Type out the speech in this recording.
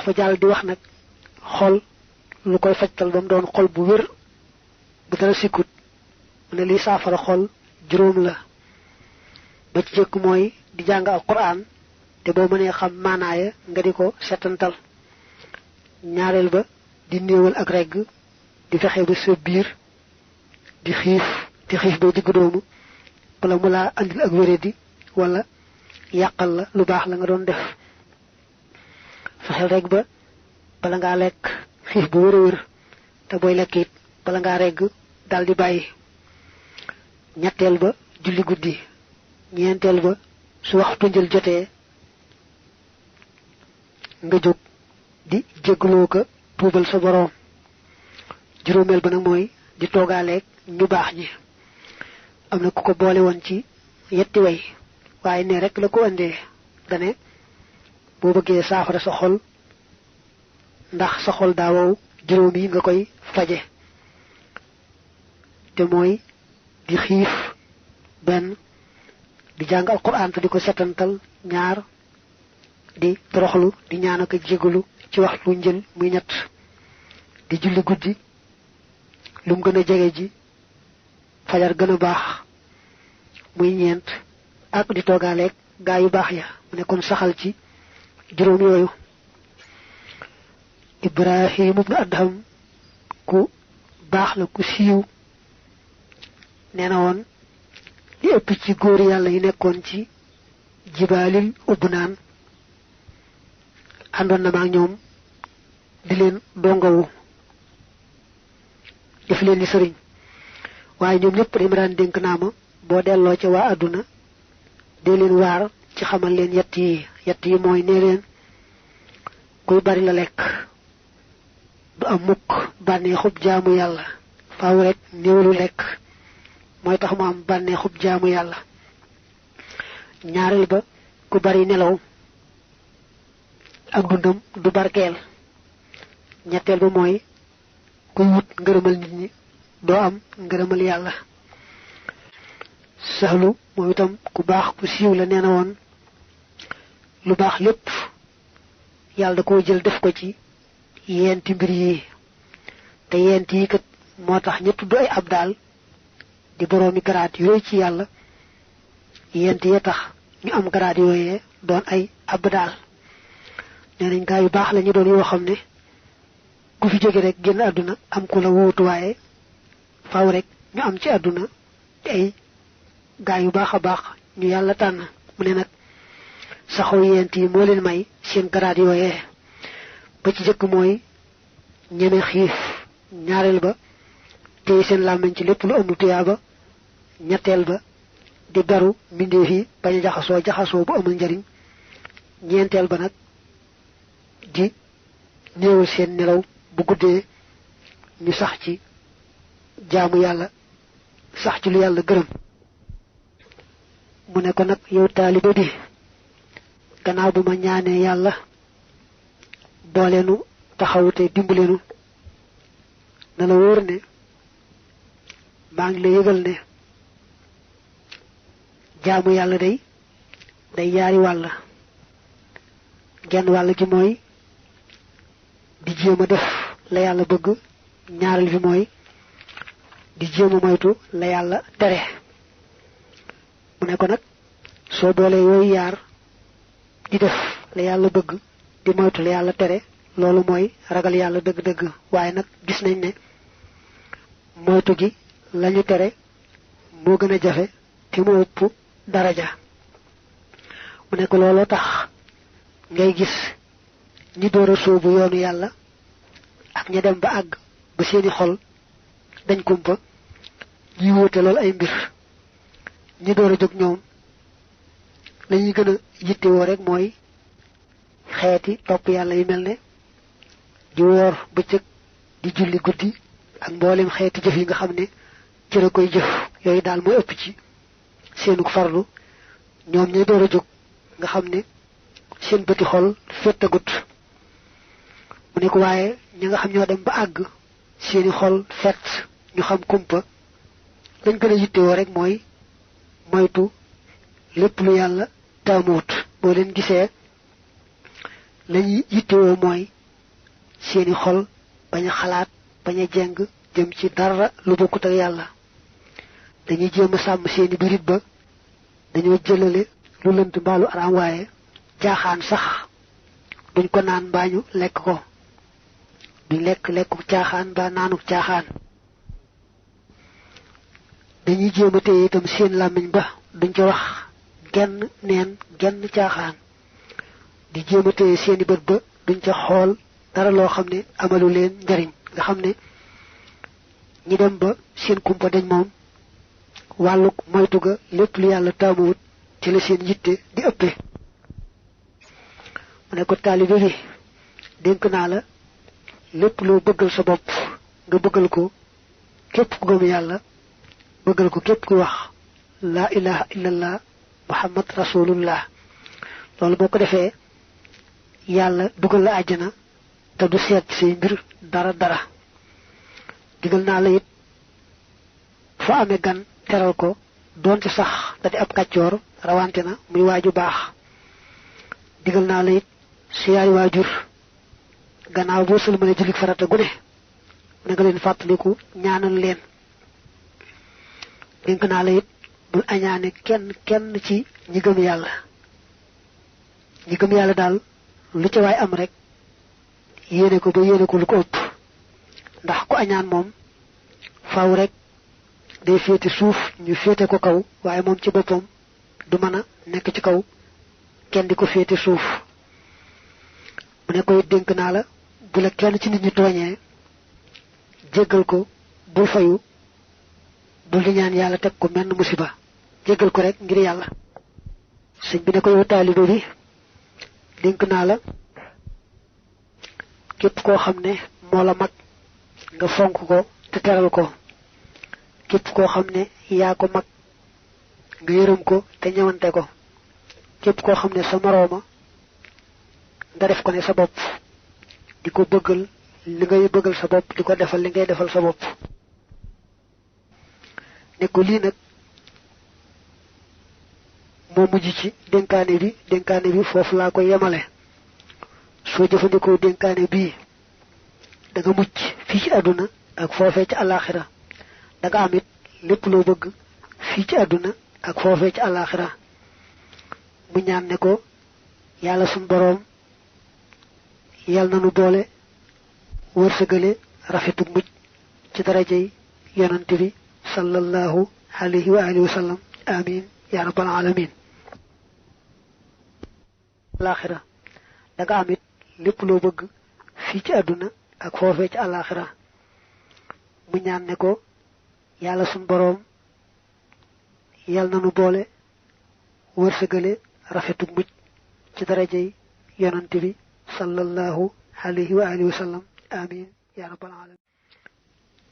dafa jàll di wax nag xol lu koy fajtal ba mu doon xol bu wér bu dara sikkut mu ne liy saafara xol juróom la ba ci jëkk mooy di jàng alquran te boo mënee xam maanaaya nga di ko setantal ñaareel ba di néewal ak regg di fexe ba sa biir di xiif ba digg doomu bala mu laa andil ak wéradi wala yàqal la lu baax la nga doon def fexeel rek ba bala ngaa lekk xiif bu wér te booy lekk it bala ngaa regg dal di bàyyi ñetteel ba julli guddi ñeenteel ba su waxtu njël jotee nga jóg di jéggaloo ko tuubal sa boroom juróomeel ba nag mooy di toogaaleeg ñu baax ñi am na ku ko boole woon ci yetti way waaye ne rek la ko andee dane boo bëggee saafara sa xol ndax sa xol daa wow juróom yi nga koy faje te mooy di xiif benn di jàng alquran te di ko setantal ñaar di toroxlu di ñaan ak jégalu ci waxtu njël muy ñett di julli guddi lum gën a jege ji fajar gën a baax muy ñeent ak di toogaaleeg gaa yu baax ya mu ne kon saxal ci juróom yooyu Ibrahim ibnu Adham ku baax la ku siiw nee na woon li ëpp ci góor yàlla yi nekkoon ci jibaalil ubnaan àndoon na maag ñoom di leen dongawu def leen ni sëriñ waaye ñoom ñëpp dañ ma daan dénk naa ma boo delloo ci waa àdduna dee leen waar ci xamal leen yett yi mooy nee leen kuy bari la lekk du am mukk bànneexub jaamu yàlla faaw rek néewlu lekk mooy tax mu am bànneexub jaamu yàlla ñaareel ba ku bari nelaw ak dundam du barkeel ñetteel ba mooy kuy wut ngërëmal nit ñi doo am ngërëmal yàlla Sahlu moom itam ku baax ku siiw la nee na woon lu baax lépp yàlla da koo jël def ko ci yenti mbir yi te yent yi kat moo tax ña tudd ay abdaal di boroomi garaat yooyu ci yàlla yent ya tax ñu am garaat yooyee doon ay abdaal nee nañ gaa yu baax la ñu doon yoo xam ne ku fi jóge rek génn àdduna am ku la wóotu waaye faaw rek ñu am ci àdduna te ay gaa yu baax a baax ñu yàlla tànn mu ne nag saxoo yent yi moo leen may seen garaat yooyee ba ci jëkk mooy ñeme xiif ñaareel ba téye seen làmmiñ ci lépp lu amul tuyaaba ñetteel ba di beru mbindeef yi bañ a jaxasoo bu amul njariñ ñeenteel ba nag di néewal seen nelaw bu guddee ñu sax ci jaamu yàlla sax ci lu yàlla gërëm mu ne ko nag yow taaliba bi gannaaw bu ma ñaanee yàlla booleenu taxawute dimbaleenu na la wóor ne maa ngi la yëgal ne jaamu yàlla day yaari wàll genn wàll gi mooy di jéem a def la yàlla bëgg ñaareel bi mooy di jéem a moytu la yàlla tere mu ne ko nag soo boolee yooyu yaar di def la yàlla bëgg di moytu la yàlla tere loolu mooy ragal yàlla dëgg-dëgg waaye nag gis nañ ne moytu gi lañu tere moo gën a jafe te mu ëpp daraja mu ne ko looloo tax ngay gis ñi door a sóobu yoonu yàlla ak ña dem ba àgg ba seeni xol dañ kumpa ñuy wóote loolu ay mbir ñi door a jóg ñoom lañuy gën a yittewoo rek mooy xeeti topp yàlla yu mel ne di woor bëccëg di julli guddi ak mboolem xeeti jëf yi nga xam ne cër a koy jëf yooyu daal mooy ëpp ci seenu farlu ñoom ñay door a jóg nga xam ne seen bëti xol fettagut mu ne ko waaye ñi nga xam ñoo dem ba àgg seeni xol fett ñu xam kumpa lañ gën a yittewoo rek mooy moytu lépp lu yàlla taamuwut boo leen gisee lañuy yittewoo mooy seeni xol bañ a xalaat bañ a jeng jëm ci dara lu bokkut ak yàlla dañuy jéem a sàmm seeni birit ba dañoo jëlale lu lënt mbaalu araam waaye caaxaan sax duñ ko naan mbaa ñu lekk ko duñ lekku caaxaan mbaa naanu caaxaan dañuy jéem a téye itam seen làmmiñ ba duñ ca wax genn neen genn caaxaan di jéem a téye seeni bët ba duñ ca xool dara loo xam ne amalu leen njariñ nga xam ne ñi dem ba seen kumpa dañ moom wàlluk moytu ga lépp lu yàlla taamuwut ci la seen yitte di ëppe mu ne ko taalibe bi dénk naa la lépp loo bëggal sa bopp nga bëggal ko képp ku gëm yàlla bëggal ko képp ku wax laa ilaha illallah muhammad rasulullah loolu boo ko defee yàlla dugal la àjjana te du seet say mbir dara digal naa la it fa amee gan teral ko doonte sax da di ab kàccoor rawante na muy waaju baax digal naa la it siyaari waajur gannaaw boo sëlmale jullit farata gu ne na nga leen fàttaliku ñaanal leen dénk naa la it bul añaane kenn ci ñi gëm yàlla daal lu ca waay am rek yéene ko ba yéene ko lu ko ëpp ndax ku añaan moom faaw rek day féete suuf ñu féete ko kaw waaye moom ci boppam du mën a nekk ci kaw kenn di ko féete suuf mu ne koy dénk naa la bu la kenn ci nit ñi tooñee jéggal ko bul fayu bul di ñaan yàlla teg ko menn musiba jéggal ko rek ngir yàlla sëñ bi ne ko yow taalibe bi dénk naa la képp koo xam ne moo la mag nga fonk ko te teral ko képp koo xam ne yaa ko mag nga yërëm ko te ñëwante ko képp koo xam ne sa morooma nga def ko ne sa bopp di ko bëggal li ngay bëggal sa bopp di ko defal li ngay defal sa bopp ne ko lii nag moo mujj ci dénkaane bi foofu laa koy yemale soo jëfandikoo dénkaane bii da nga mucc fii ci àdduna ak foofee ci àllaaxira da nga am it lépp loo bëgg fii ci àdduna ak foofee ci àllaaxira mu ñaan ne ko yàlla suñ boroom yal na nu boole wërsëgale rafetu mujj ci darajey yonante bi sallallahu alayhi wa alihi wa sallam amin ya rabbal alamin àllaaxira da nga am it lépp loo bëgg fii ci àdduna ak foofee ci àllaaxira mu ñaan ne ko yàlla suñ boroom yal na nu boole wërsëgale rafetu mujj ci darajey yonante bi sallallahu alayhi wa alihi wa sallam amin ya rabbal alamin